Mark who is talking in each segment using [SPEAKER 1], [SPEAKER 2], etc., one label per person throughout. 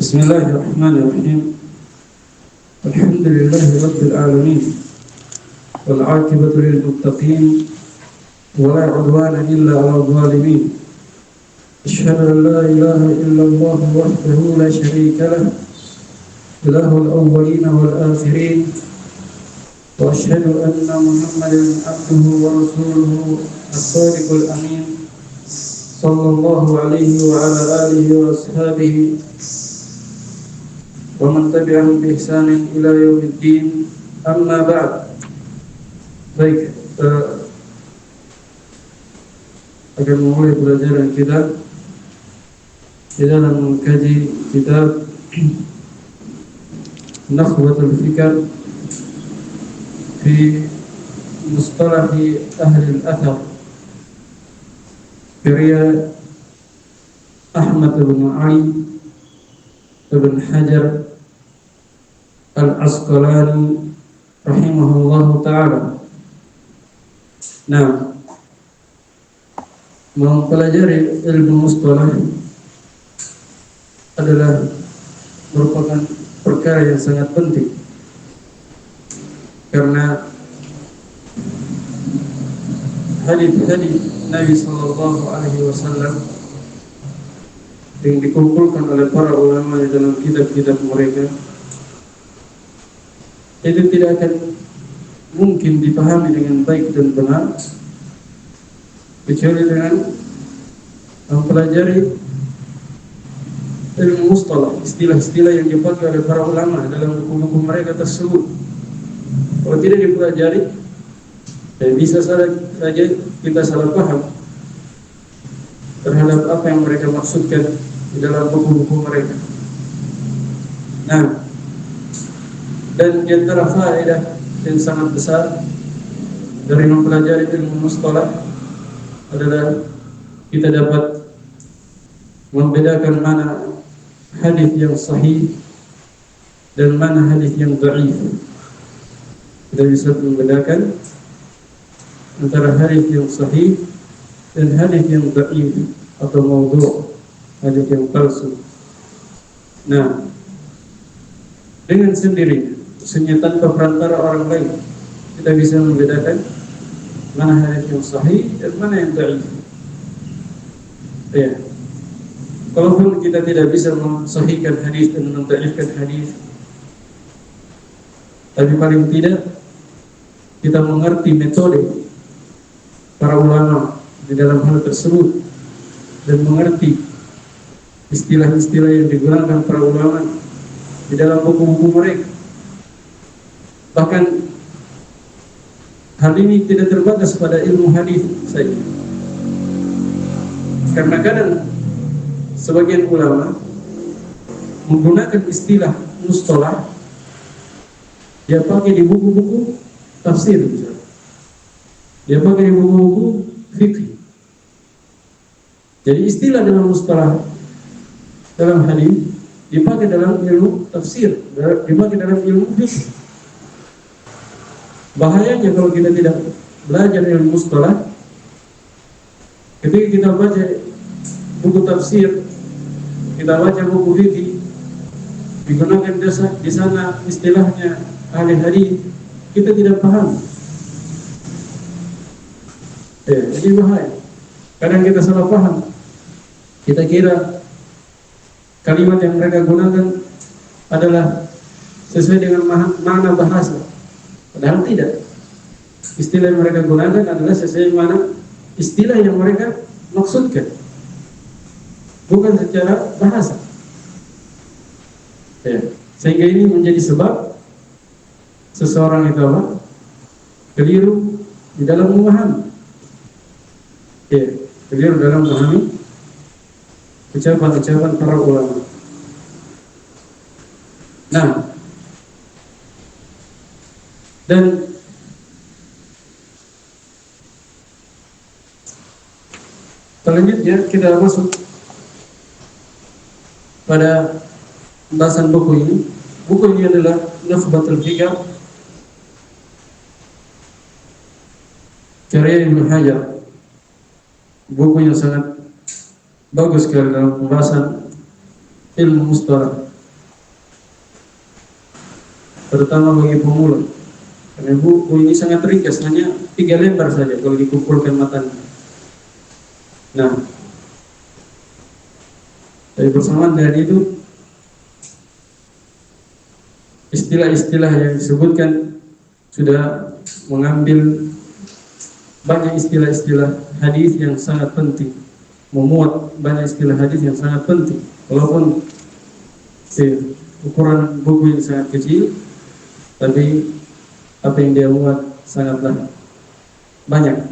[SPEAKER 1] Bismillahirrahmanirrahim. Alhamdulillahi rabbil alamin. Wal 'aqibatu lil muttaqin wa la 'udwana illa 'alal zalimin. Asyhadu an la ilaha illallah wahdahu la syarika lah, ilahul awwalin wal akhirin. Wa asyhadu anna Muhammadan abduhu wa rasuluhu as-sadiqul amin. Sallallahu alaihi wa ala alihi wa ashabihi wa man tabi'ahum bi ihsanin ila yaumiddin. Amma ba'd. Baik, akan memulai pelajaran kita di dalam mengkaji kitab Nakhwatul Fikr fi Mustalahi Ahli al-Athar karya Ahmad bin Ali bin Hajar Al-Asqalani rahimahullahu ta'ala. Nah, mempelajari ilmu mustalah adalah merupakan perkara yang sangat penting, karena hadis-hadis Nabi sallallahu alaihi wasallam yang dikumpulkan oleh para ulama di dalam kitab-kitab mereka itu tidak akan mungkin dipahami dengan baik dan benar kecuali dengan mempelajari ilmu mustalah, istilah-istilah yang dipakai oleh para ulama dalam buku-buku mereka tersebut. Kalau tidak dipelajari, bisa saja kita salah paham terhadap apa yang mereka maksudkan di dalam buku-buku mereka. Nah, dan di antara faedah yang sangat besar dari mempelajari ilmu mustalah adalah kita dapat membedakan mana hadis yang sahih dan mana hadis yang dhaif. Kita bisa membedakan antara hadis yang sahih dan hadis yang dhaif atau maudhu', hadis yang palsu. Nah, dengan sendirinya, maksudnya tanpa perantara orang lain, kita bisa membedakan mana hadis yang sahih dan mana yang dhaif. Ya. Kalaupun kita tidak bisa mensahihkan hadis dan mendhaifkan hadis, tapi paling tidak kita mengerti metode para ulama di dalam hal tersebut dan mengerti istilah-istilah yang digunakan para ulama di dalam buku-buku mereka. Bahkan hal ini tidak terbatas pada ilmu hadis saja, karena kadang sebagian ulama menggunakan istilah mustalah dia pakai di buku-buku tafsir misalnya, dia pakai di buku-buku fikih. Jadi istilah dalam mustalah dalam hadis dipakai dalam ilmu tafsir, dipakai dalam ilmu fikih. Bahayanya kalau kita tidak belajar ilmu mustalah, ketika kita baca buku tafsir, kita baca buku fikih, digunakan di sana istilahnya ahli hadis, kita tidak paham. Jadi bahaya. Kadang kita salah paham. Kita kira kalimat yang mereka gunakan adalah sesuai dengan makna bahasa, padahal tidak. Istilah yang mereka gunakan adalah sesuai makna istilah yang mereka maksudkan, bukan secara bahasa. Sehingga ini menjadi sebab seseorang itu keliru di dalam memahami. Keliru dalam memahami ucapan-ucapan para ulama. Nah, dan selanjutnya kita masuk pada pembahasan buku ini. Buku ini adalah Nakhwatul Fikr karya Ibnu Hajar. Buku yang sangat bagus sekali dalam pembahasan ilmu mustalah. terutama bagi pemula. Karena buku ini sangat ringkas, hanya 3 lembar saja kalau dikumpulkan matanya. Nah, dari bersamaan dengan itu, istilah-istilah yang disebutkan sudah mengambil banyak istilah-istilah hadis yang sangat penting, memuat banyak istilah hadis yang sangat penting. Walaupun ukuran buku ini sangat kecil, tapi apa yang dia muat sangatlah banyak.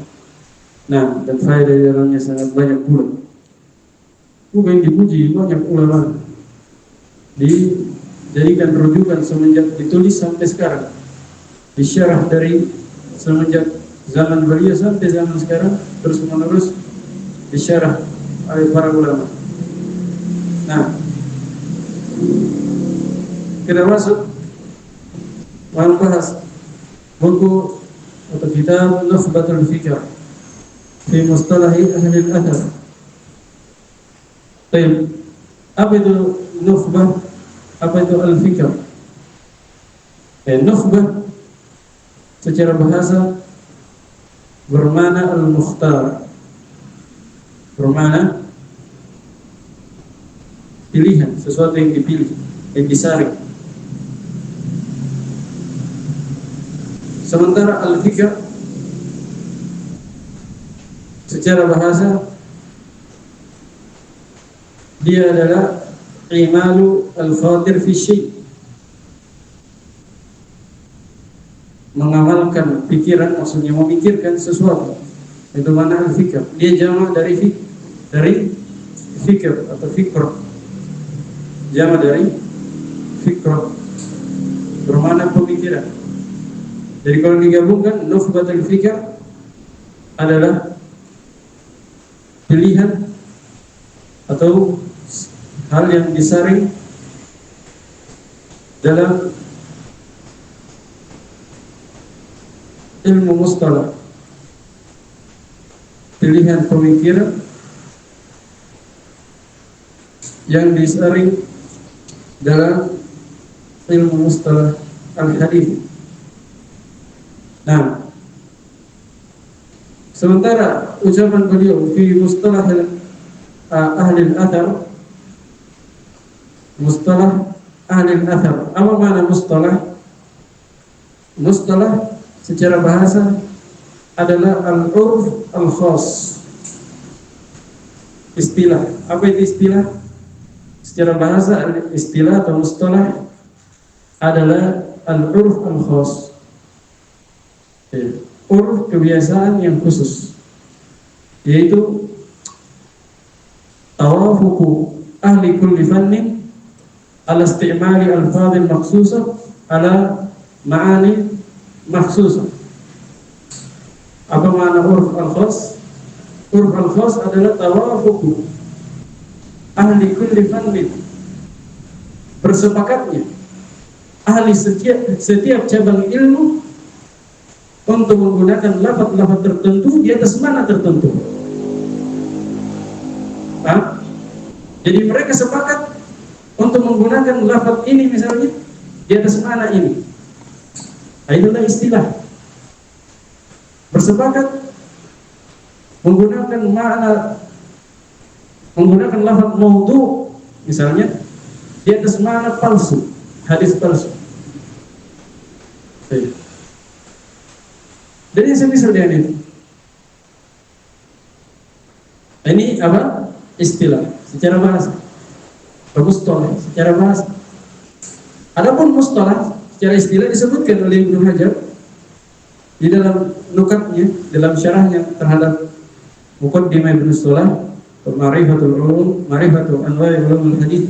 [SPEAKER 1] Nah, dan faedah di dalamnya sangat banyak pula. Buku yang dipuji banyak ulama, dijadikan rujukan semenjak ditulis sampai sekarang, disyarah dari semenjak zaman beliau sampai zaman sekarang, terus menerus disyarah oleh para ulama. Nah, kita masuk membahas buku atau kitab Nukhbatul Fikr fi Mustalahi Ahli Al-Athar. Baik, apa itu nukhbah? Apa itu al-fikr? Nukhbah secara bahasa bermakna al-mukhtar, bermakna pilihan, sesuatu yang dipilih, yang disaring. Sementara al-fikr secara bahasa dia adalah imalu al-khatir fi syai', mengamalkan pikiran, maksudnya memikirkan sesuatu. Itu mana al-fikr. Dia jamak dari fikr atau fikr. Jamak dari fikr, bermakna pemikiran. Jadi kalau digabungkan, nukhbatul fikr adalah pilihan atau hal yang disaring dalam ilmu mustalah, pilihan pemikiran yang disaring dalam ilmu mustalah al-hadis. Nah, sementara ucapan beliau fi mustalah ahli al-athar, mustalah ahli al-athar. Apa makna mustalah? Mustalah secara bahasa adalah al-urf al-khas, istilah. Apa itu istilah? Secara bahasa istilah atau mustalah adalah al-urf al-khas, urf kebiasaan yang khusus, yaitu tawafuku ahli kulli fannin ala istimali al-fadil maksusah ala ma'ani maksusah. Apa makna urf al-khas? Urf al-khas adalah tawafuku ahli kulli fannin, bersepakatnya ahli setiap cabang ilmu untuk menggunakan lafaz-lafaz tertentu di atas makna tertentu. Jadi mereka sepakat untuk menggunakan lafaz ini misalnya di atas makna ini. Itulah istilah. Bersepakat menggunakan lafaz maudhu misalnya di atas makna palsu, hadis palsu. Dan yang semisal dengan itu. Ini apa? Istilah secara bahasa. Mustalah secara bahasa. Adapun mustalah secara istilah disebutkan oleh Ibnu Hajar di dalam nukatnya, dalam syarahnya terhadap Muqaddimah Ibnu Salah, Ma'rifatul Ulum, Ma'rifatul Anwa'i Ulumul Hadis,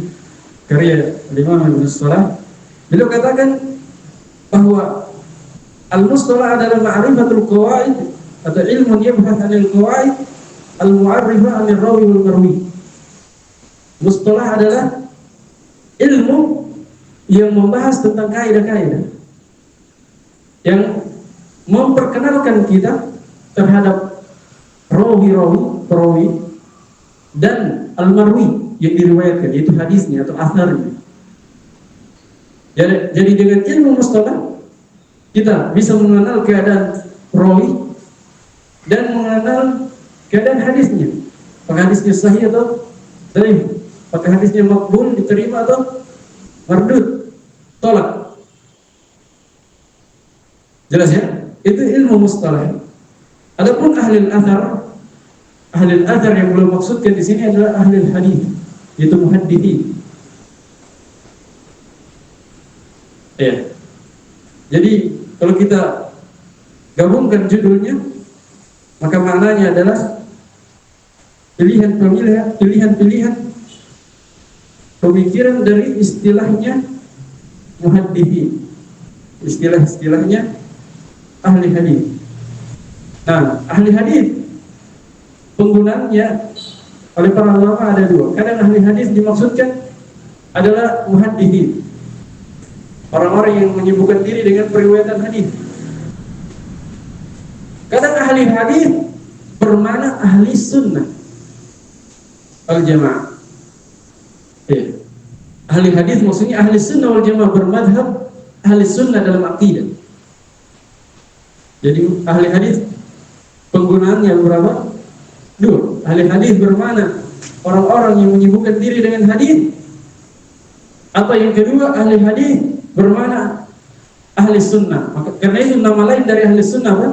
[SPEAKER 1] karya Imam Ibnu Salah. Beliau katakan bahwa al-mustalah adalah ma'rifatul qawaid atau ilmun yabhath 'anil qawaid al-mu'arrifah 'anil rawi wal marwi. Mustalah adalah ilmu yang membahas tentang kaidah-kaidah, yang memperkenalkan kita terhadap perawi dan al-marwi yang diriwayatkan, yaitu hadisnya atau asarnya. Jadi dengan ilmu mustalah kita bisa mengenal keadaan rawi dan mengenal keadaan hadisnya. Apakah hadisnya sahih atau dhaif? Apakah hadisnya maqbul, diterima atau mardud, tolak? Jelas ya? Itu ilmu mustalah. Adapun ahli al-athar yang belum maksudkan di sini adalah ahli hadis, yaitu muhadditsin. Ya. Jadi kalau kita gabungkan judulnya, maka maknanya adalah pilihan-pilihan pemikiran dari istilahnya muhadditsin, istilahnya ahli hadis. Nah, ahli hadis penggunaannya oleh para ulama ada dua. Kadang ahli hadis dimaksudkan adalah muhadditsin, orang-orang yang menyibukkan diri dengan periwayatan hadis. Kadang ahli hadis bermakna ahli sunnah wal jamaah. Ya. Ahli hadis maksudnya ahli sunnah wal jamaah, bermadhab ahli sunnah dalam akidah. Jadi ahli hadis penggunaannya berapa? Dua. Ahli hadis bermakna orang-orang yang menyibukkan diri dengan hadis. Atau yang kedua, ahli hadis bermakna ahli sunnah. Maka karena itu nama lain dari ahli sunnah apa?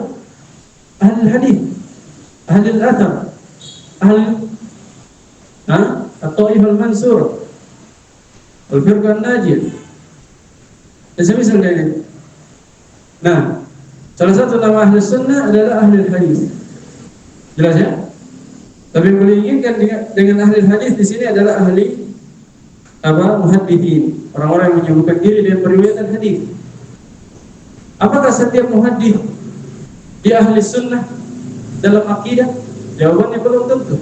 [SPEAKER 1] Ahli hadis, ahli al-athar, ahli at-taifah al-mansur, al-firqah an-najiyah. Dan semisal dari ini. Nah, salah satu nama ahli sunnah adalah ahli hadis. Jelas ya? Tapi yang boleh inginkan dengan ahli hadis di sini adalah ahli muhadditsin, orang-orang yang menyibukkan diri dengan periwayatan hadis. Apakah setiap muhaddits dia ahli sunnah dalam akidah? Jawabannya belum tentu.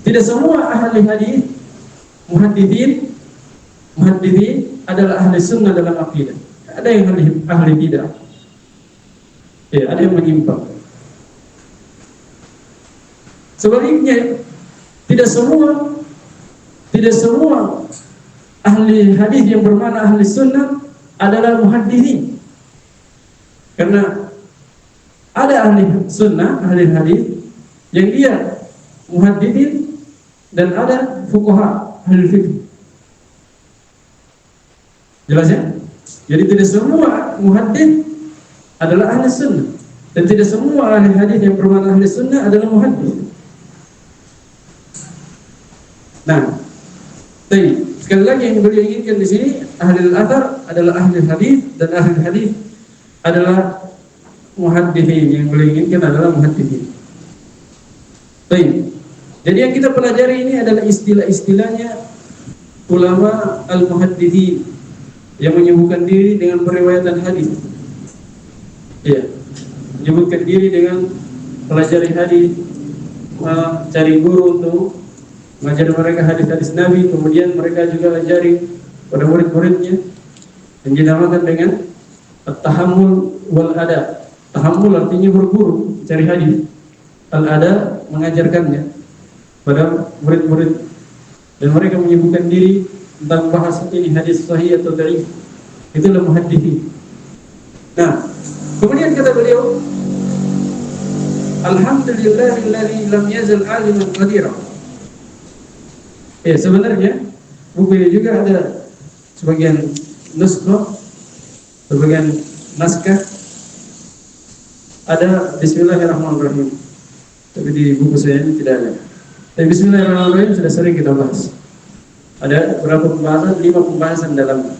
[SPEAKER 1] Tidak semua ahli hadis muhadditsin adalah ahli sunnah dalam akidah. Ada yang ahli bidah. Ya, ada yang menyimpang. Sebaliknya, tidak semua ahli hadis yang bermakna ahli sunnah adalah muhadditsin. Karena ada ahli sunnah, ahli hadis yang dia muhadditsin, dan ada fuqaha, ahli fiqh. Jelas ya? Jadi tidak semua muhaddits adalah ahli sunnah, dan tidak semua ahli hadis yang bermakna ahli sunnah adalah muhaddits. Nah, sekali lagi yang beliau inginkan di sini, ahli al-athar adalah ahli hadis, dan ahli hadis adalah muhadditsin. Yang beliau inginkan adalah muhadditsin. Baik. Jadi yang kita pelajari ini adalah istilah-istilahnya ulama al-muhadditsin yang menyebutkan diri dengan periwayatan hadis. Ya, menyebutkan diri dengan pelajari hadis, cari guru untuk mengajar mereka hadis-hadis Nabi, kemudian mereka juga ajari pada murid-muridnya, yang dinamakan dengan at-tahammul wal ada. Tahammul artinya berguru, cari hadis. Al-ada mengajarkannya pada murid-murid, dan mereka menyebutkan diri tentang bahas ini hadis sahih atau dhaif. Itulah muhadditsin. Nah, kemudian kata beliau, alhamdulillahilladzi lam yazal aliman qadira. Sebenarnya buku ini juga ada sebagian nuskah, sebagian naskah ada Bismillahirrahmanirrahim, tapi di buku saya ini tidak ada. Tapi Bismillahirrahmanirrahim sudah sering kita bahas. Ada berapa pembahasan? 5 pembahasan dalam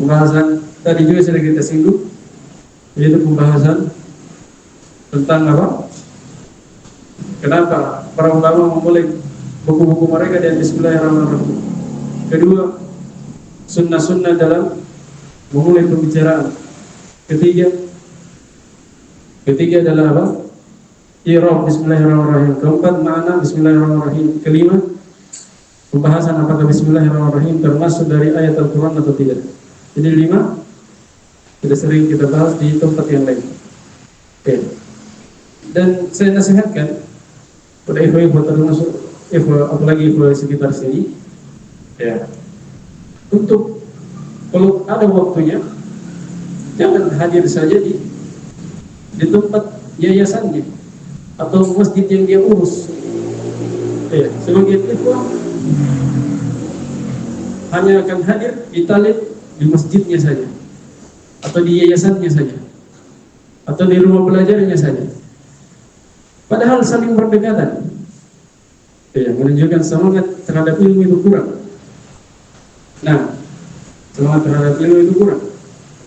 [SPEAKER 1] pembahasan tadi juga sudah kita singgung, yaitu pembahasan tentang apa? Kenapa para ulama memulai buku-buku mereka dan Bismillahirrahmanirrahim. Kedua, sunnah-sunnah dalam memulai pembicaraan. Ketiga adalah apa? I'rab Bismillahirrahmanirrahim. Keempat, makna Bismillahirrahmanirrahim. Kelima, pembahasan apakah Bismillahirrahmanirrahim termasuk dari ayat Al-Quran atau tidak. Jadi 5 sudah sering kita bahas di tempat yang lain. Oke. Dan saya nasihatkan pada ikhwan termasuk apalagi ikhwan sekitar sini, ya, untuk Kalau ada waktunya, jangan hadir saja di tempat yayasannya atau masjid yang dia urus. Ya, sebagian itu hanya akan hadir di talim di masjidnya saja, atau di yayasannya saja, atau di rumah belajarnya saja. Padahal saling berdekatan. Ya, menunjukkan semangat terhadap ilmu itu kurang. Nah, semangat terhadap ilmu itu kurang.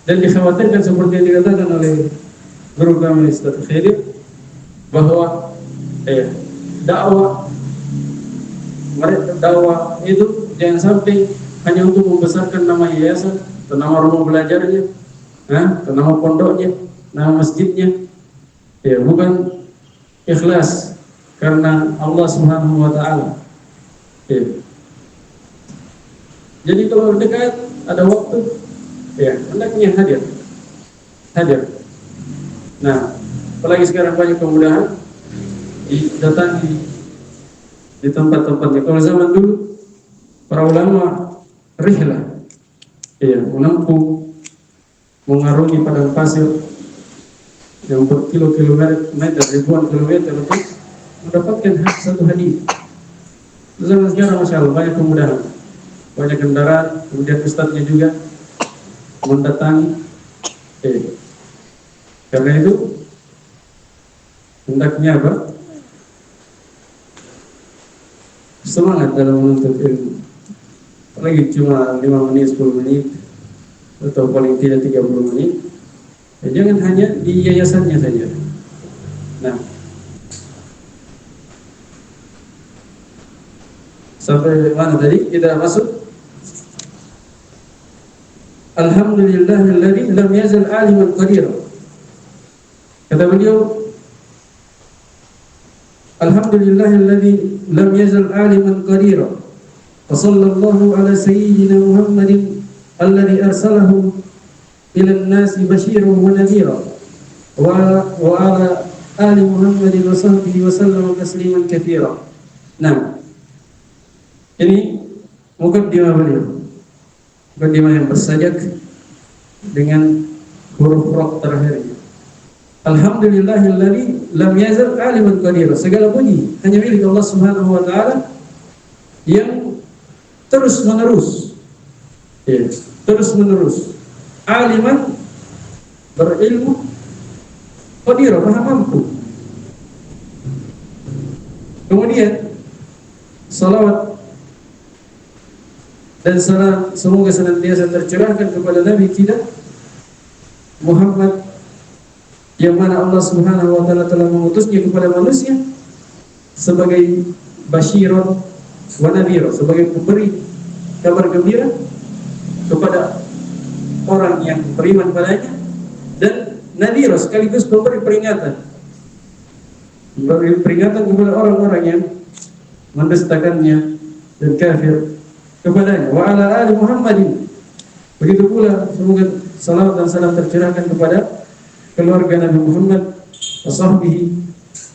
[SPEAKER 1] Dan dikhawatirkan seperti yang dikatakan oleh guru kami Ustaz Khidir, bahwa dakwah itu jangan sampai hanya untuk membesarkan nama yayasan atau nama rumah belajarnya, atau nama pondoknya, nama masjidnya, ya bukan ikhlas karena Allah Subhanahu wa taala. Ya. Jadi kalau dekat ada waktu, ya hendaknya hadir. Nah, apalagi sekarang banyak kemudahan didatangi di tempat-tempatnya. Kalau zaman dulu para ulama rihlah, ya menempuh, mengarungi padang pasir yang berkilometer, ribuan kilometer untuk mendapatkan satu hadis. Zaman sekarang Masya Allah banyak kemudahan, banyak kendaraan, kemudian ustadznya juga mendatangi. Karena itu hendaknya apa? Semangat dalam menuntut ilmu. Apalagi cuma 5 menit, 10 menit, atau paling tidak 30 menit. Ya, jangan hanya di yayasannya saja. Nah, sampai mana tadi kita masuk? Alhamdulillahilladzi lam yazal aliman qadira. Kata beliau, Alhamdulillahilladzi lam yazal aliman qadira. Wa sallallahu ala sayyidina Muhammadin alladzi arsalahu ila an-nasi basyiran wa nadhira. Wa ala ali Muhammadin wa sahbihi wa sallam tasliman katsira. Nah, ini mukaddimah beliau. Mukaddimah yang bersajak dengan huruf ra terakhirnya. Alhamdulillahilladzi lam yazal aliman qadira. Segala puji hanya milik Allah Subhanahu wa taala yang terus menerus aliman, berilmu, qadira, maha mampu. Kemudian salawat dan salam semoga senantiasa tercurahkan kepada Nabi kita Muhammad, yang mana Allah Subhanahu wa taala telah mengutusnya kepada manusia sebagai basyiron wa nadhira, sebagai pemberi kabar gembira kepada orang yang beriman padanya, dan nadhira sekaligus memberi peringatan kepada orang-orang yang mendustakannya dan kafir kepadanya. Wa ala ali Muhammadin, begitu pula semoga salawat dan salam tercurahkan kepada keluarga Nabi Muhammad, wasahbihi,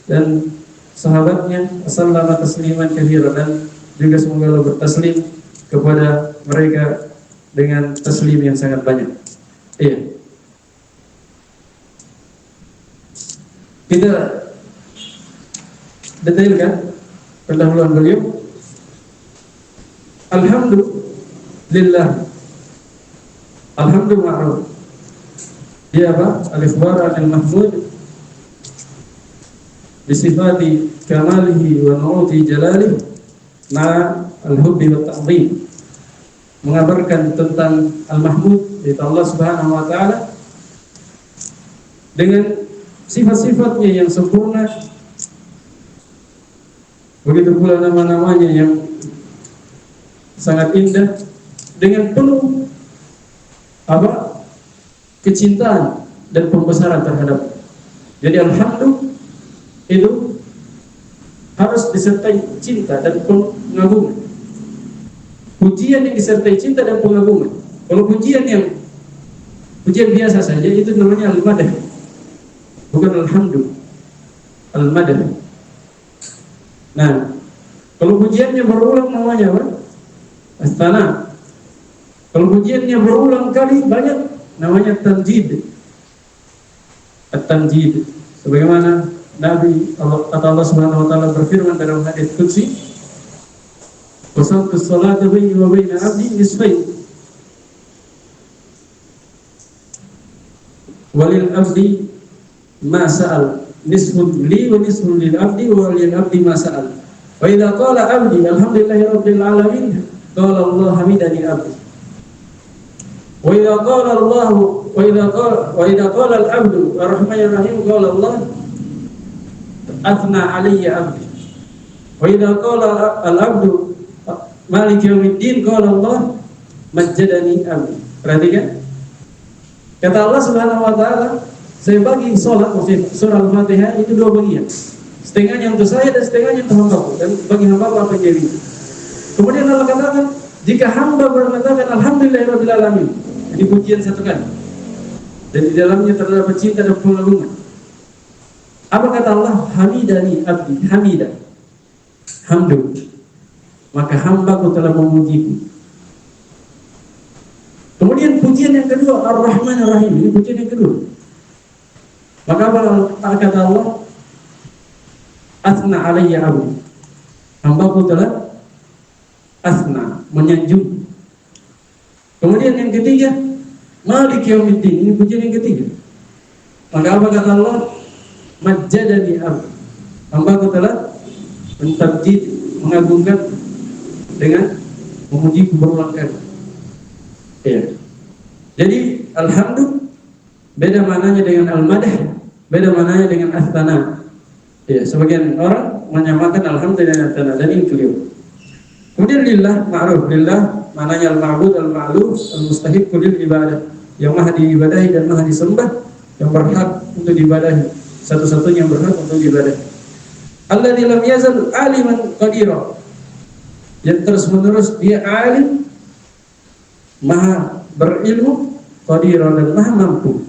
[SPEAKER 1] dan sahabatnya, sallama tasliman katsira, dan juga semoga Allah bertaslim kepada mereka dengan taslim yang sangat banyak. Iya. Kita detailkan pendahuluan beliau. Alhamdulillah. Alhamdulillah. Dia apa? Al-ikhbar al-mahmud bisifati kamalihi wa nu'uti jalalihi ma al-hubbi wa ta'zim. Mengabarkan tentang al-mahmud, yaitu Allah Subhanahu wa taala, dengan sifat-sifatnya yang sempurna, begitu pula nama-namanya yang sangat indah, dengan penuh kecintaan dan pembesaran terhadap. Jadi alhamdulillah itu harus disertai cinta dan pengagungan. Pujian yang disertai cinta dan pengagungan. Kalau pujian biasa saja itu namanya al-madah, bukan alhamdulillah, al-madah. Nah, kalau pujiannya berulang namanya apa? Astana. Kalau pujiannya berulang kali banyak, namanya tamjid. At-tamjid. Sebagaimana Nabi Allah Subhanahu wa taala berfirman dalam hadis qudsi, "Wasaltu sholata baini wa baina 'abdi nisfain." Walil abdi ma sa'al, nisfun li wa nisfun lil abdi wa lil abdi ma sa'al. Wa idza qala abdi alhamdulillahi rabbil alamin, qala Allah hamidani abdi. Wa idza qala Allah wa idza qala al abdu arrahmanir rahim, qala Allah athna alayya abdi. Wa idza qala al abdu maliki yaumiddin, qala Allah majjadani abdi. Perhatikan, kata Allah Subhanahu wa taala, saya bagi sholat surah Al-Fatihah itu dua bagian. Setengahnya untuk saya dan setengahnya untuk hamba-Ku, dan bagi hamba-Ku apa yang jadi. Kemudian Allah katakan, jika hamba mengatakan alhamdulillahirabbil alamin, ini pujian satu kali, dan di dalamnya terdapat cinta dan pengagungan. Apa kata Allah? Hamidani abdi, hamidah, hamdu, maka hamba-Ku telah memujiku. Kemudian pujian yang kedua, Ar-Rahman Ar-Rahim, ini pujian yang kedua. Maka apa kata Allah? Athna alayya abdi, hamba-Ku telah athna, menyanjung. Kemudian yang ketiga, Malik yaumiddin, ini pujian yang ketiga. Maka apa kata Allah? Majjadani abdi, hamba-Ku telah mentabjid, mengagungkan dengan memuji berulang kali. Ya. Jadi alhamdulillah beda maknanya dengan al-madah, beda maknanya dengan as-sana. Ya, sebagian orang menyamakan alhamdulillah dengan as-sana, dan ini keliru. Kemudian lillah, ma'ruf, lillah maknanya al-ma'bud, al-ma'luf, al-mustahiq lil ibadah, yang maha diibadahi dan maha disembah, yang berhak untuk diibadahi, satu-satunya yang berhak untuk diibadahi. Alladzi lam yazal aliman qadira, yang terus-menerus dia alim, maha berilmu, qadirah, dan maha mampu.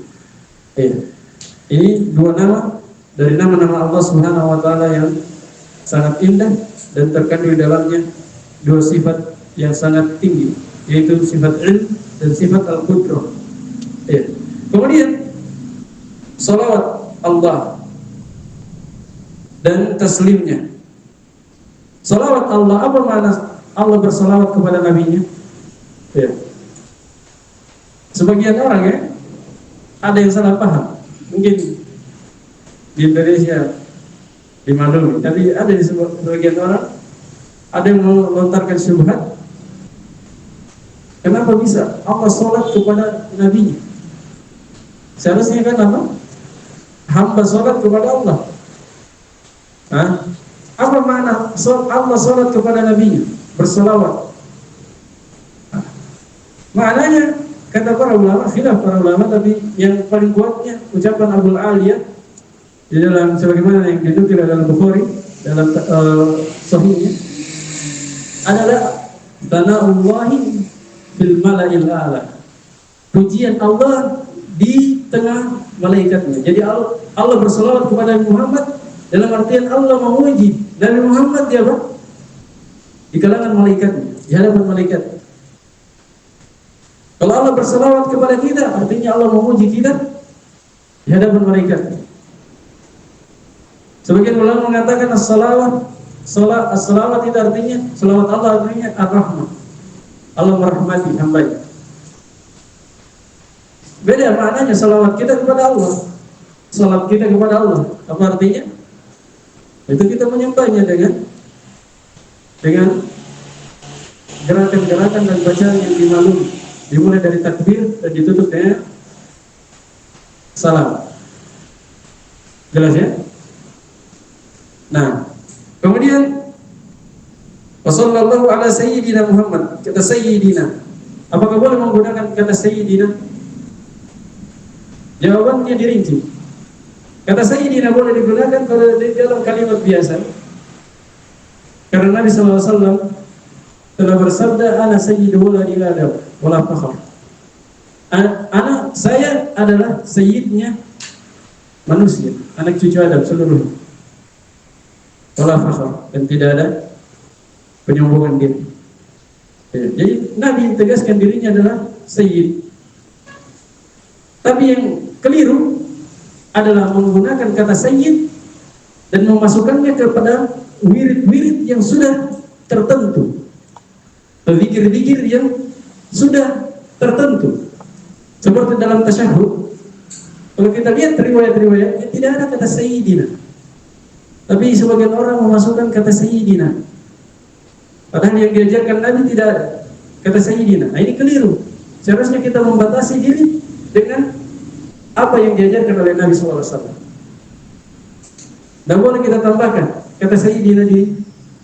[SPEAKER 1] Ini dua nama dari nama-nama Allah Subhanahu wa taala yang sangat indah dan terkandung di dalamnya dua sifat yang sangat tinggi, yaitu sifat ilm dan sifat al-qudrah. Kemudian salawat Allah dan taslimnya. Salawat Allah, apa makna Allah bersalawat kepada nabinya? Sebagian orang ada yang salah paham. Mungkin di Indonesia dimaklumi, tapi ada di sebagian orang ada yang melontarkan syubhat. Kenapa bisa Allah sholat kepada nabinya? Seharusnya kan apa? Hamba sholat kepada Allah. Apa makna Allah sholat kepada nabinya? Bersalawat. Maknanya kata para ulama, khilaf para ulama, tapi yang paling kuatnya ucapan Abu Aliyah di dalam sebagaimana yang dinukil dalam Bukhari dalam sahihnya adalah tanaullahi fil mala'il a'la, pujian Allah di tengah malaikatnya. Jadi Allah bersalawat kepada Nabi Muhammad dalam artian Allah memuji Nabi Muhammad di apa? Di kalangan malaikatnya, di hadapan malaikat. Kalau Allah bersalawat kepada kita, artinya Allah memuji kita di hadapan malaikat. Sebagian ulama mengatakan as-salawat itu artinya, salawat Allah artinya ar-rahmah, Allah merahmati hamba-Nya. Beda maknanya salawat kita kepada Allah, salawat kita kepada Allah. Apa artinya? Itu kita menyembahnya dengan gerakan-gerakan dan bacaan yang dimaklumi, dimulai dari takbir dan ditutup dengan salam. Jelas ya? Nah, kemudian wassallallahu ala sayyidina Muhammad, kata sayyidina. Apakah boleh menggunakan kata sayyidina? Jawabannya dirinci. Kata sayyidina boleh digunakan kalau di dalam kalimat biasa. Karena Nabi SAW telah bersabda, ana sayyidu waladi Adam wala fakhr. Saya adalah sayyidnya manusia, anak cucu Adam seluruhnya. Wala fakhr, dan tidak ada penyombongan diri. Ya, jadi Nabi tegaskan dirinya adalah Sayyid. Tapi yang keliru adalah menggunakan kata Sayyid dan memasukkannya kepada wirid-wirid yang sudah tertentu, zikir-zikir yang sudah tertentu. Seperti dalam tasyahud, kalau kita lihat riwayat-riwayatnya tidak ada kata Sayyidina, tapi sebagian orang memasukkan kata Sayyidina, padahal yang diajarkan Nabi tidak ada kata Sayyidina. Nah, ini keliru. Seharusnya kita membatasi diri dengan apa yang diajarkan oleh Nabi SAW. Dan boleh kita tambahkan kata Sayyidina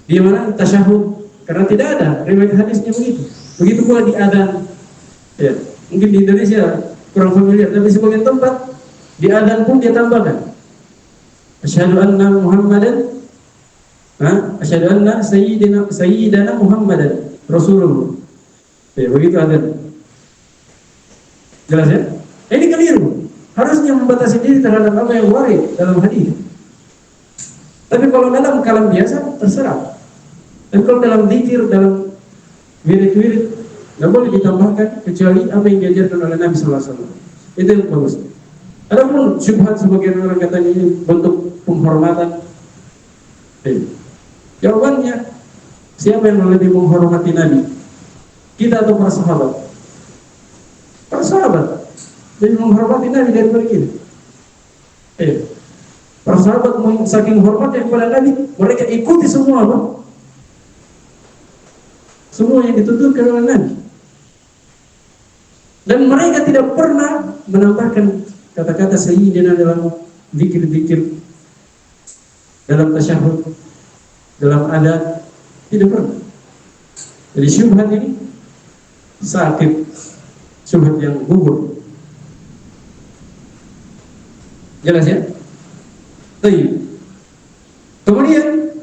[SPEAKER 1] di mana tasyahud, karena tidak ada riwayat hadisnya begitu. Begitu pula di adzan. Ya, mungkin di Indonesia kurang familiar, tapi sebagian tempat di adzan pun dia tambahkan asyhadu anna Muhammadan, asyhadu anna sayyidina Muhammadan Rasulullah. Ya, begitu adzan. Jelas ya? Ini keliru. Harusnya membatasi diri terhadap apa yang warid dalam hadis. Tapi kalau dalam kalam biasa terserah. Tapi kalau dalam zikir, dalam wirid-wirid, tidak boleh ditambahkan kecuali apa yang diajarkan oleh Nabi SAW. Itu yang bagus. Adapun syubhat sebagian orang katanya ini bentuk penghormatan. Jawabannya, siapa yang lebih menghormati Nabi? Kita atau para sahabat? Para sahabat lebih menghormati Nabi daripada kita. Para sahabat saking hormatnya kepada Nabi, mereka ikuti semua apa? Semua yang dituturkan oleh Nabi. Dan mereka tidak pernah menambahkan kata-kata sayyidina dalam zikir-zikir, dalam tasyahud, dalam adat, tidak pernah. Jadi syubhat ini sakit, syubhat yang gugur. Jelas ya? Baik. Kemudian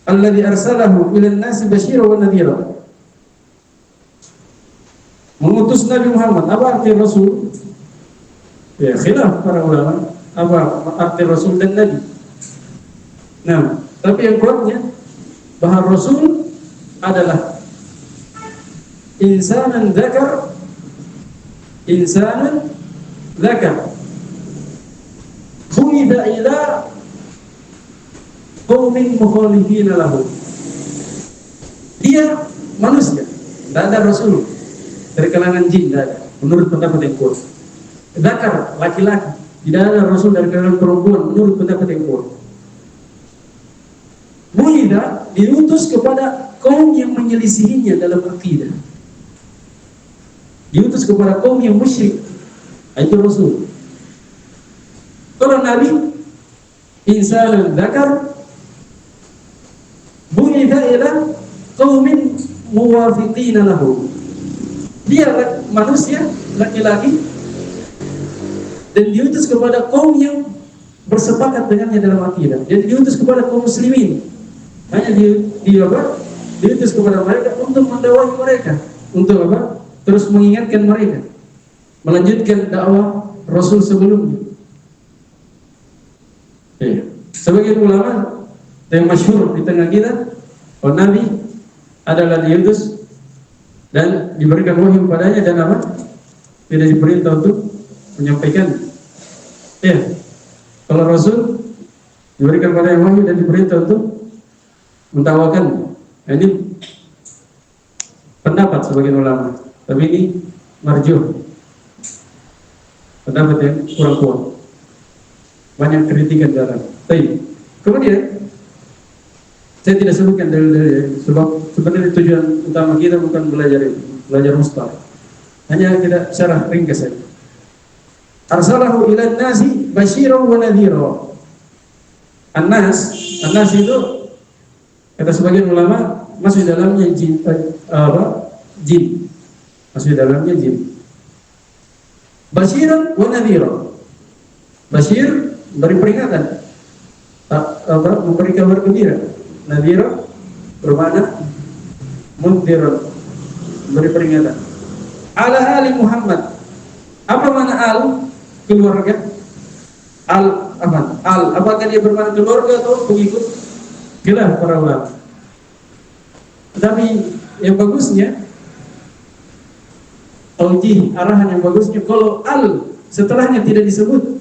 [SPEAKER 1] alladzi arsalahu ila an-nasi basyira wa nadhira. Mengutus Nabi Muhammad, apa arti Rasul? Ya, khilaf para ulama, apa arti Rasul dan Nabi. Nah, tapi yang kuatnya bahwa Rasul adalah insanan dzakar, insanan dzakar. Khulida ila qaumin mukhalifina lahu. Dia manusia, tidak ada Rasul dari kalangan jin, tidak ada. Menurut pendapat yang kuat. Dzakar, laki-laki, tidak ada Rasul dari kalangan perempuan. Menurut pendapat yang kuat. Mulida diutus kepada kaum yang menyelisihinya dalam akidah. Diutus kepada kaum yang musyrik. Itu Rasul. Kalau Nabi insanun dzakar bu'itha ila qaumin muwafiqina lahu. Dia manusia laki-laki dan diutus kepada kaum yang bersepakat dengannya dalam akidah. Jadi diutus kepada kaum muslimin. Hanya diutus kepada mereka untuk mendakwahi mereka, untuk apa? Terus mengingatkan mereka, melanjutkan dakwah Rasul sebelumnya. Sebagian ulama yang masyhur di tengah kita, bahwa Nabi adalah diutus dan diberikan wahyu padanya dan apa? Tidak diperintah untuk menyampaikan. Kalau Rasul diberikan padanya wahyu dan diperintah untuk mentawakan. Nah, ini pendapat sebagian ulama, tapi ini marjuh, pendapat yang kurang kuat, banyak kritikan dalam. Kemudian saya tidak sebutkan dalil-dalil, sebab sebenarnya tujuan utama kita bukan belajar mustalah, hanya kita syarah ringkas saja. Arsalahu ila nasi basyiran wa nadhira. An-nas itu kata sebagian ulama masuk dalamnya jin, masuk dalamnya jin. Basyiran wa nadhira. Basyir beri peringatan, memberi kabar gembira. Nadhira bermakna mundhir, beri peringatan. Ala ali Muhammad. Apa makna al? Keluarga. Al apa? Al apakah dia bermakna keluarga atau pengikut? Khilaf para ulama. Tapi yang bagusnya, taujih, arahan yang bagusnya, kalau al setelahnya tidak disebut,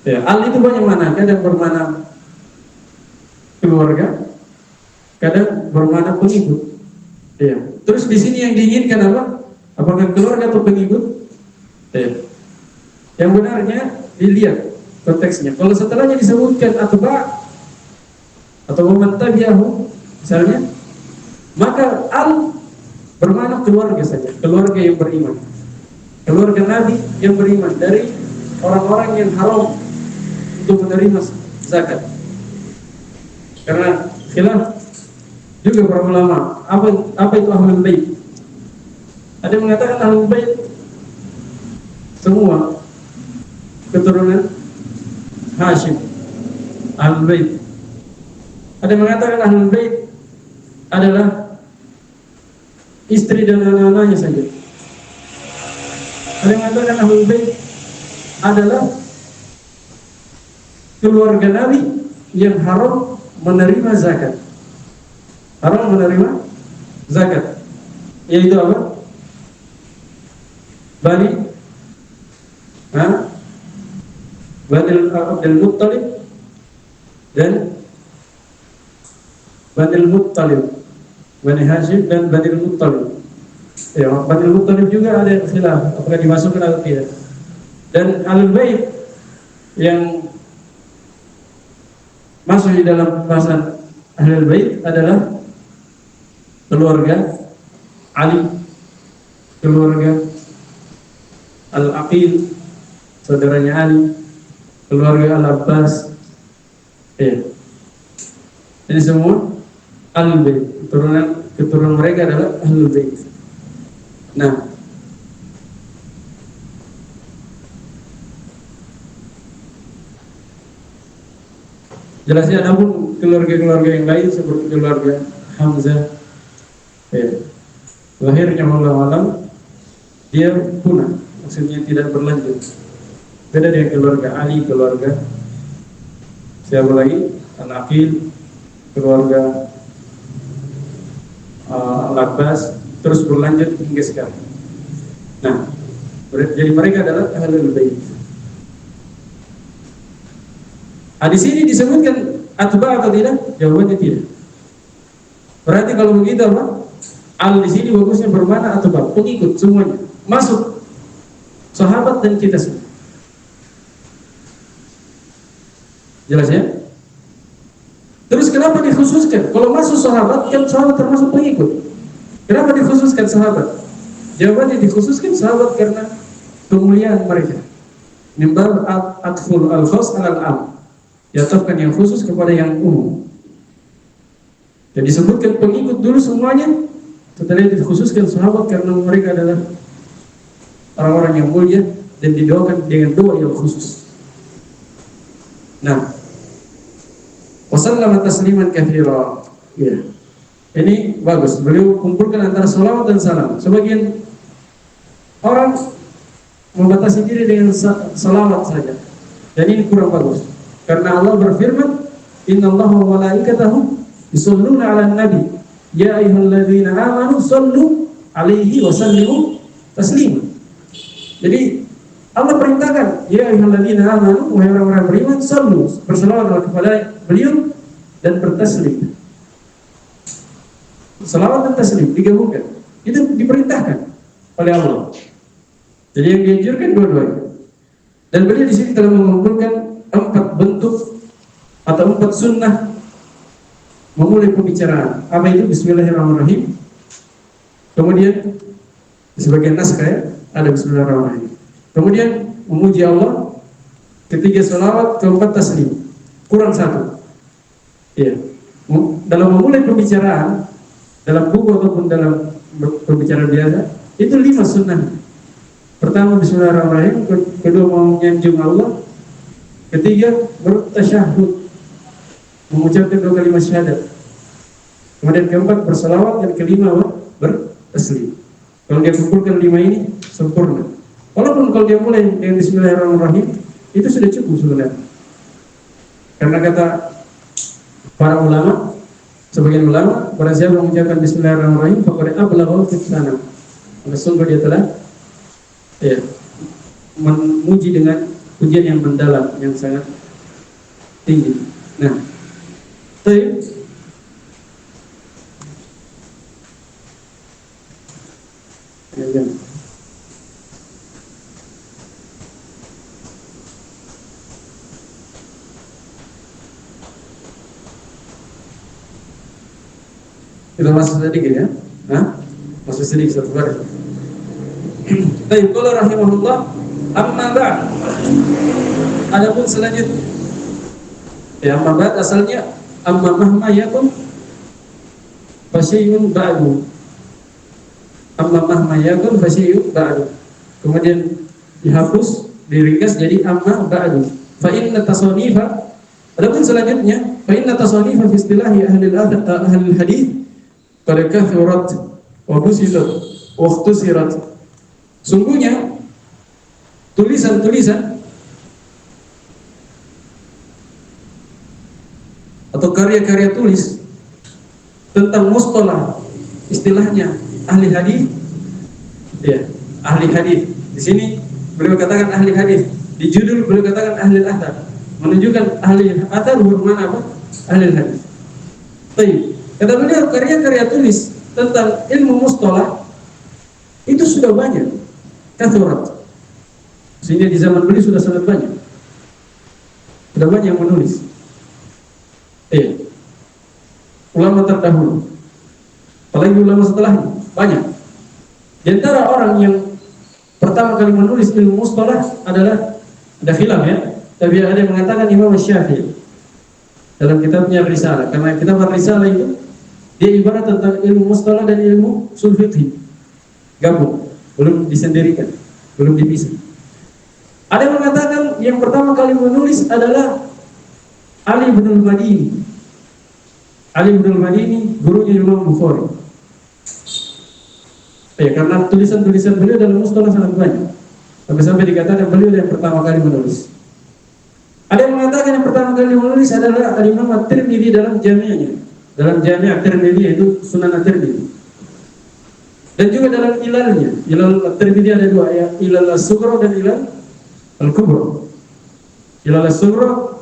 [SPEAKER 1] ya, al itu banyak mana, kadang bermana keluarga, kadang bermana pengikut. Ya. Terus di sini yang diinginkan apa? Apakah keluarga atau pengikut? Ya. Yang benarnya dilihat konteksnya. Kalau setelahnya disebutkan atba atau man tabi'ahu misalnya, maka al bermakna keluarga saja, keluarga yang beriman, keluarga Nabi yang beriman dari orang-orang yang haram untuk menerima zakat. Karena khilaf juga para ulama, apa itu ahlul bait? Ada yang mengatakan ahlul bait semua keturunan Hashim, ahlul bait. Ada yang mengatakan ahlul bait adalah istri dan anak-anaknya saja. Ada yang mengatakan ahlul bait adalah keluarga Nabi yang haram menerima zakat. Haram menerima zakat, yaitu apa? Bani Abdul Muttalib dan Bani Muttalib, Bani Hashim dan Bani Muttalib. Ya, Bani Muttalib juga ada khilaf apakah dimasukkan atau tidak. Dan Ahlul Bait yang masuk di dalam bahasan Ahlul Bait adalah keluarga Ali, keluarga Al-Aqil, saudaranya Ali, keluarga Al-Abbas. Ya. Ini semua Ahlul Bait, keturunan mereka adalah Ahlul Bait. Nah, jelasnya namun keluarga-keluarga yang lain seperti keluarga Hamzah, ya, lahirnya malam dia punah, maksudnya tidak berlanjut. Beda dengan keluarga Ali, keluarga siapa lagi? Al-Aqil, keluarga Al-Abbas, terus berlanjut hingga sekarang. Nah, jadi mereka adalah Ahlul Bait. Di sini disebutkan atba atau tidak? Jawabannya tidak. Berarti kalau begitu apa? Al di sini bagusnya bermakna atba, pengikut semuanya. Masuk sahabat dan kita semua. Jelas ya? Terus kenapa dikhususkan? Kalau masuk sahabat, kan sahabat termasuk pengikut. Kenapa dikhususkan sahabat? Jawabannya dikhususkan sahabat karena kemuliaan mereka. Nimbal atful al-khas al-am. Diatofkan yang khusus kepada yang umum. Dan disebutkan pengikut dulu semuanya, setelah dikhususkan sahabat karena mereka adalah orang-orang yang mulia dan didoakan dengan doa yang khusus. Nah, wasallama tasliman katsira. Ya. Ini bagus. Beliau kumpulkan antara salawat dan salam. Sebagian orang membatasi diri dengan salawat saja. Dan ini kurang bagus. Karena Allah berfirman, "Innallaha wa malaikatahu yusholluna 'alan nabi, ya ayyuhalladzina amanu shallu 'alaihi wa sallimu taslima." Jadi Allah perintahkan, ya ayyuhalladzina amanu, wahai orang-orang beriman, shallu, berselawatlah kepada beliau dan bertaslim. Selawat dan taslim digabungkan. Itu diperintahkan oleh Allah. Jadi yang dianjurkan dua-duanya. Dan beliau di sini telah mengumpulkan 4 bentuk atau 4 sunnah memulai pembicaraan. Apa itu? Bismillahirrahmanirrahim. Kemudian di sebagian naskah ada Bismillahirrahmanirrahim. Kemudian memuji Allah. Ketiga salawat, keempat taslim. Kurang 1. Ya. Dalam memulai pembicaraan, dalam buku ataupun dalam pembicaraan biasa, itu 5 sunnah. Pertama Bismillahirrahmanirrahim, kedua menyanjung Allah, ketiga bertasyahud, mengucapkan 2 kalimat syahadat, kemudian keempat bersalawat, dan kelima bertaslim. Kalau dia kumpulkan 5 ini sempurna. Walaupun kalau dia mulai dengan Bismillahirrahmanirrahim, itu sudah cukup sebenarnya. Karena kata para ulama, Sebagian ulama, barang siapa mengucapkan bismillahirrahmanirrahim faqad ablagha fi sana. Maka sungguh dia telah memuji dengan pujian yang mendalam, yang sangat tinggi. Nah, baik. Ya. Kita masuk sedikit ya. Masuk sedikit satu baris. Baik, qala rahimahullah, amma ba'd. Adapun selanjutnya, amma ba'd asalnya amma mahma yakun fasyai'un ba'du. Amma mahma yakun fasyai'un ba'du. Kemudian dihapus, diringkas jadi amma ba'du. Fa inna tasanifa, adapun selanjutnya, fa inna tasanifa fi istilahi ahli hadits qad kathurat wa busilat wa ikhtusirat. Sungguhnya tulisan-tulisan atau karya-karya tulis tentang mustalah, istilahnya ahli hadis, ya, ahli hadis. Di sini beliau katakan ahli hadis, di judul beliau katakan ahli athar, menunjukkan ahli athar bermakna apa? Ahli hadis. Baik. Kata beliau, karya-karya tulis tentang ilmu mustalah itu sudah banyak, kathurat. Sehingga di zaman beliau sudah sangat banyak. Sudah banyak yang menulis. Ulama terdahulu, apalagi ulama setelahnya, banyak. Di antara orang yang pertama kali menulis ilmu mustalah adalah, ada khilaf ya, tapi ada yang mengatakan Imam Syafi'i dalam kitabnya Risalah. Karena kitab Risalah itu dia ibarat tentang ilmu mustalah dan ilmu ushul fiqh gabung, belum disendirikan, belum dipisah. Ada yang mengatakan yang pertama kali menulis adalah Ali bin al-Madini. Ali bin al-Madini gurunya Imam Bukhari. Karena tulisan-tulisan beliau dalam mustalah sangat banyak, sampai dikatakan beliau yang pertama kali menulis. Ada yang mengatakan yang pertama kali menulis adalah Imam At-Tirmidzi dalam jami'nya, dalam Jami' At-Tirmidzi, yaitu Sunan At-Tirmidzi. Dan juga dalam ilalnya, ilal At-Tirmidzi ada dua ya, ilal As-Sughra dan ilal Al-Kubra. Ilal As-Sughra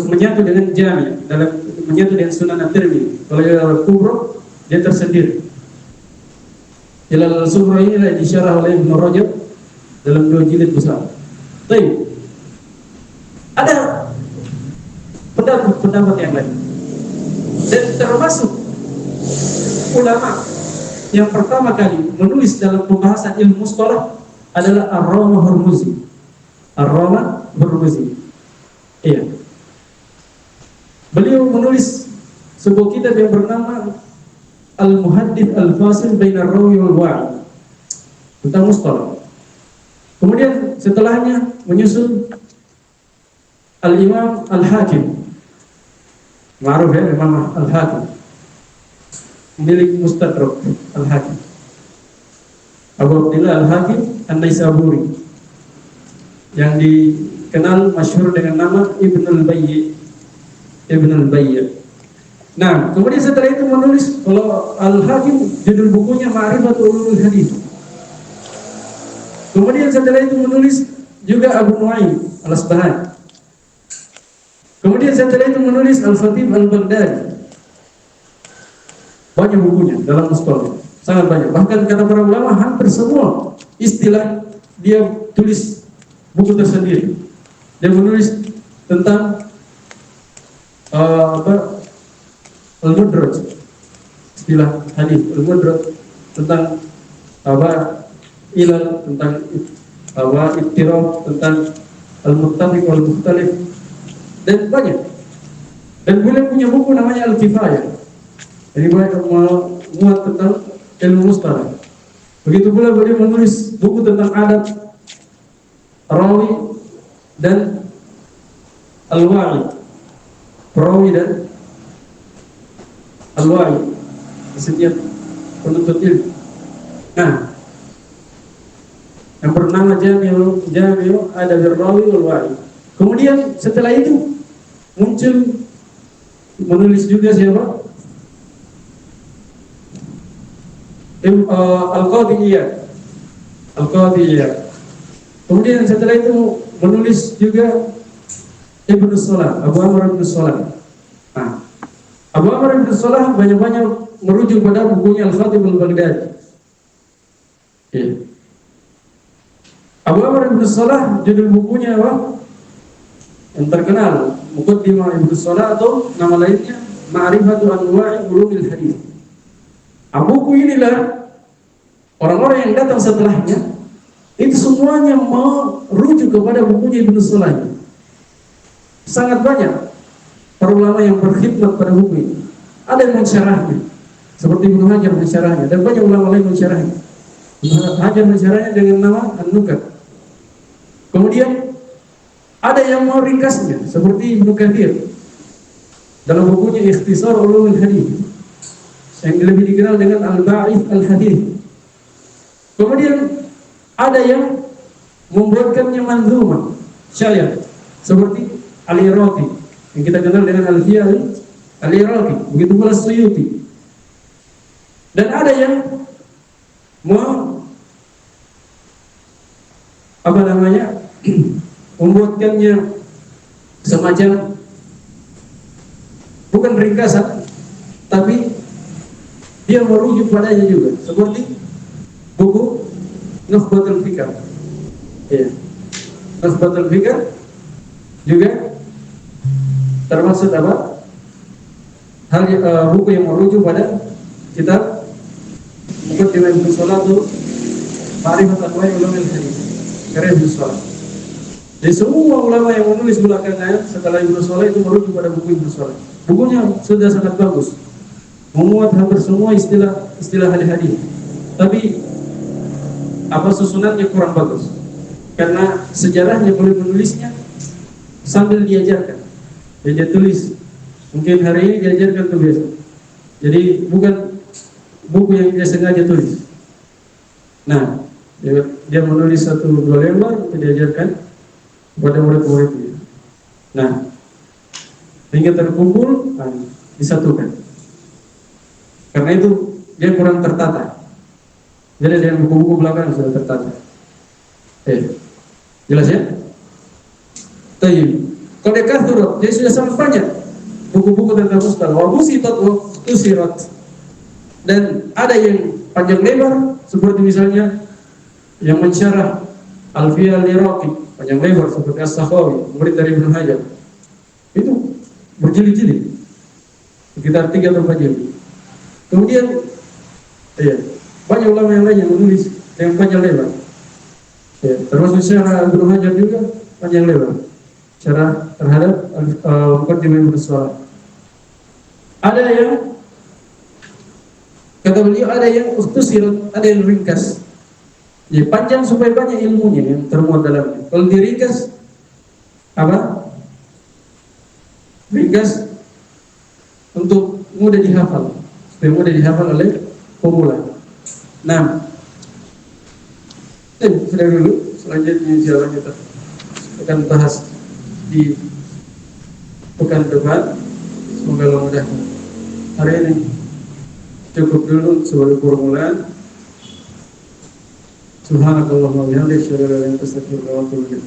[SPEAKER 1] menyatu dengan Jami', menyatu dengan Sunan At-Tirmidzi. Kalau ilal Al-Kubra dia tersendiri. Ilal As-Sughra ini disyarah oleh Ibnu Rajab dalam 2 jilid besar. Baik. Ada pendapat yang lain. Dan termasuk ulama yang pertama kali menulis dalam pembahasan ilmu mustalah adalah Ar-Rama Hurmuzi. Ar-Rama Hurmuzi. Iya. Beliau menulis sebuah kitab yang bernama Al-Muhaddits Al-Fasil Baina Ar-Rawi wal Wa'i tentang mustalah. Kemudian setelahnya menyusul Al-Imam Al-Hakim. Ma'ruf ya, Imam Al-Hakim, milik Mustadrak Al-Hakim, Abu Abdillah Al-Hakim An-Naisaburi, yang dikenal masyhur dengan nama Ibnul Bayy. Nah, kemudian setelah itu menulis, kalau Al-Hakim judul bukunya Ma'rifatul Ulumul Hadits. Kemudian setelah itu menulis juga Abu Nu'aim Al-Asbahani. Kemudian setelah itu menulis Al-Khatib Al-Baghdadi. Banyak bukunya dalam mustalah, sangat banyak. Bahkan kata para ulama hampir semua istilah dia tulis buku tersendiri. Dia menulis tentang Al-Mudraj, istilah hadis Al-Mudraj, tentang ilal, tentang ittirab, tentang Al-Muttafiq wal-Mukhtalif, dan banyak. Dan beliau punya buku namanya Al-Kifayah. Jadi beliau muat tentang ilmu mustalah. Begitu pula beliau menulis buku tentang adab rawi dan al-wa'i. Perawi dan al-wa'i, setiap penuntut ilmu. Nah, yang bernama Jami'u Adab Rawi wal Wa'i. Kemudian setelah itu muncul menulis juga siapa? Al-Qadiyah. Kemudian setelah itu menulis juga Ibnu Salah, Abu Amr Ibnu Salah. Nah, Abu Amr Ibnu Salah banyak-banyak merujuk pada bukunya Al-Khatib Al-Baghdadi. Ya. Abu Amr Ibnu Salah, judul bukunya apa? Yang terkenal, Muqaddimah Ibnu Salah, atau nama lainnya Ma'rifatu Anwa'i Ulumil Hadis. Buku inilah orang-orang yang datang setelahnya itu semuanya merujuk kepada bukunya Ibnu Salah. Sangat banyak para ulama yang berkhidmat pada buku ini. Ada yang mensyarahnya, seperti Ibnu Hajar mensyarahnya, dan banyak ulama lain mensyarahnya. Ibnu Hajar mensyarahnya dengan nama An-Nukat. Kemudian ada yang mau ringkasnya, seperti Ibnu Katsir dalam bukunya Ikhtisar Ulumul Hadis, yang lebih dikenal dengan Al-Ba'ith Al-Hadis. Kemudian ada yang membuatkannya manzumah syair, seperti Al-Iraqi yang kita kenal dengan Al-Fiyah Al-Iraqi, begitu pula Suyuti. Dan ada yang membuatkannya semacam bukan ringkasan, tapi dia merujuk padanya juga, seperti buku Nukhbatul Fikr. Ya. Nukhbatul Fikr juga termasuk apa? Buku yang merujuk pada kitab Muqaddimah Ibnu Salah, Ma'rifat Anwa'i Ulumil Hadis, karya Ibnu Salah. Jadi semua ulama yang menulis belakangan setelah Ibnu Salah itu merujuk pada buku Ibnu Salah. Bukunya sudah sangat bagus, memuat hampir semua istilah hadis. Tapi apa susunannya kurang bagus, karena sejarahnya boleh menulisnya sambil diajarkan. Dia tulis, mungkin hari ini diajarkan itu biasa. Jadi bukan buku yang dia sengaja tulis. Nah, dia menulis 1-2 lembar itu diajarkan kepada murid-muridnya. Nah, hingga terkumpul, disatukan. Karena itu dia kurang tertata. Jadi dengan buku-buku belakang sudah tertata. Jelas ya? Tayyib. Qad kathurat, jadi sudah sangat banyak buku-buku tentang mustalah. Wa busitat wa tusirat. Dan ada yang panjang lebar, seperti misalnya yang mensyarah Al-Fiyah Al-Iraqi, panjang lebar seperti As-Sakhawi, murid dari Ibnu Hajar. Itu berjilid-jilid, sekitar 3 atau 4 jilid. Kemudian banyak ulama yang lain yang menulis yang panjang lebar. Termasuk syarah Ibnu Hajar juga panjang lebar. Syarah terhadap Muqaddimah Ibnu Salah. Ada yang kata beliau, ada yang ukhtusirat, ada yang ringkas. Jadi panjang supaya banyak ilmunya yang termuat dalamnya. Kalau diringkas apa? Ringkas untuk mudah dihafal, supaya mudah dihafal oleh pemula. Nah, sudah dulu. Selanjutnya insyaallah kita akan bahas di pekan depan. Semoga Allah mudahkan. Hari ini cukup dulu sebagai permulaan. Subhanakallahumma wa bihamdika asyhadu an la ilaha illa anta astaghfiruka wa atubu ilaik.